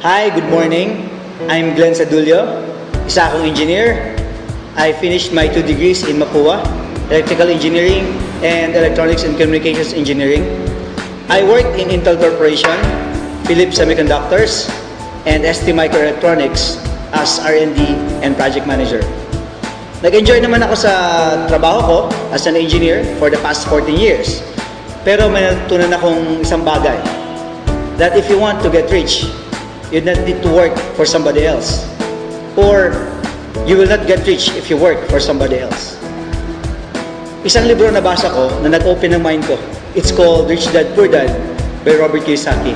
Hi, good morning. I'm Glenn Sadulio, isa akong engineer. I finished my 2 degrees in Mapua, Electrical Engineering and Electronics and Communications Engineering. I worked in Intel Corporation, Philips Semiconductors, and ST Microelectronics as R&D and Project Manager. Nag-enjoy naman ako sa trabaho ko as an engineer for the past 14 years. Pero may natutunan akong isang bagay, that if you want to get rich, you don't need to work for somebody else. Or you will not get rich if you work for somebody else. Isang libro na basa ko na nag-open ng mind ko. It's called Rich Dad Poor Dad by Robert Kiyosaki.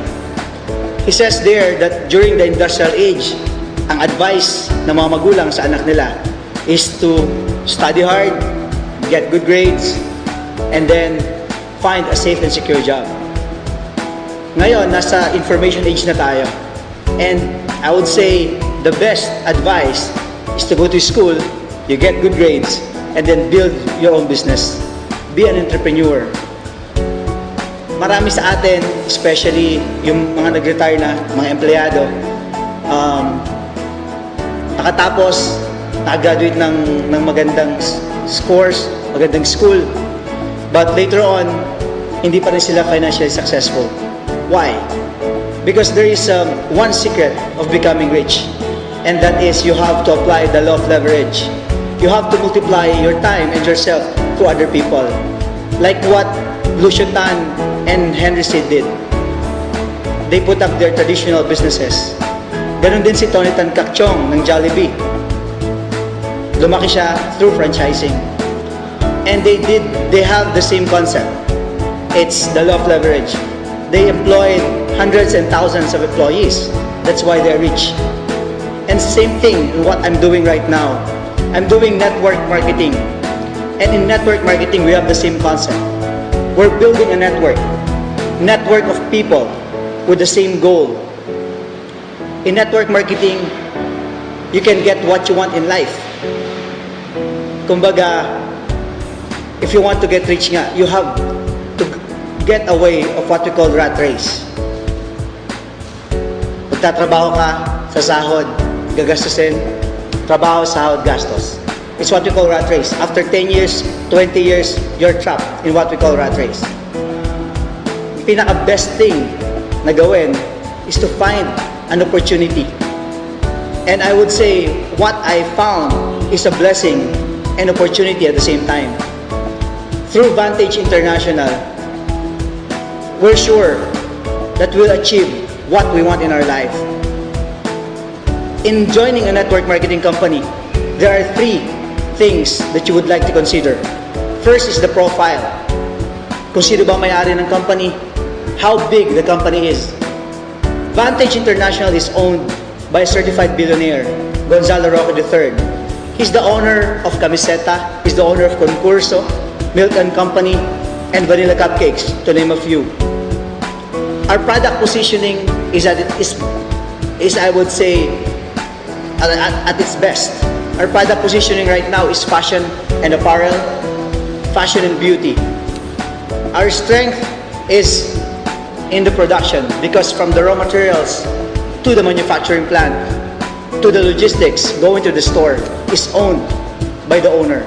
He says there that during the industrial age, ang advice ng mga magulang sa anak nila is to study hard, get good grades, and then find a safe and secure job. Ngayon, nasa information age na tayo. And I would say the best advice is to go to school, you get good grades, and then build your own business. Be an entrepreneur. Marami sa atin, especially yung mga nag-retire na, mga empleyado, nakatapos, nakagraduate ng magandang scores, magandang school, but later on, hindi pa rin sila financially successful. Why? Because there is one secret of becoming rich, and that is you have to apply the law of leverage. You have to multiply your time and yourself to other people, like what Lucio Tan and Henry Seid did. They put up their traditional businesses. Ganon din si Tony Tan Cakchong ng Jollibee. Lumaki siya through franchising. And they have the same concept. It's the law of leverage. They employed hundreds and thousands of employees. That's why they're rich. And same thing in what I'm doing right now. I'm doing network marketing. And in network marketing, we have the same concept. We're building a network of people with the same goal. In network marketing, you can get what you want in life. Kumbaga, if you want to get rich nga, you have to get away of what we call rat race. Magtatrabaho ka sa sahod, gagastusin, trabaho, sahod, gastos. It's what we call rat race. After 10 years, 20 years, you're trapped in what we call rat race. Yung pinaka-best thing na gawin is to find an opportunity. And I would say, what I found is a blessing and opportunity at the same time. Through Vantage International, we're sure that we'll achieve what we want in our life. In joining a network marketing company, there are 3 things that you would like to consider. First is the profile. Kung sino ba may-ari ng company, how big the company is. Vantage International is owned by a certified billionaire, Gonzalo Roque III. He's the owner of Camiseta, he's the owner of Concurso, Milk and Company, and Vanilla Cupcakes, to name a few. Our product positioning is I would say, at its best. Our product positioning right now is fashion and apparel, fashion and beauty. Our strength is in the production, because from the raw materials to the manufacturing plant to the logistics going to the store is owned by the owner.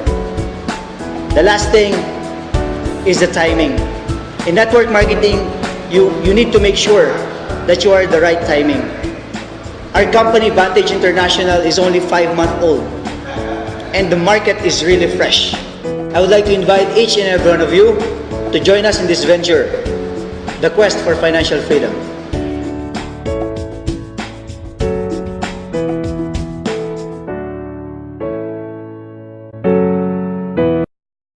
The last thing is the timing. In network marketing, you need to make sure that you are the right timing. Our company, Vantage International, is only 5 months old, and the market is really fresh. I would like to invite each and every one of you to join us in this venture, the quest for financial freedom.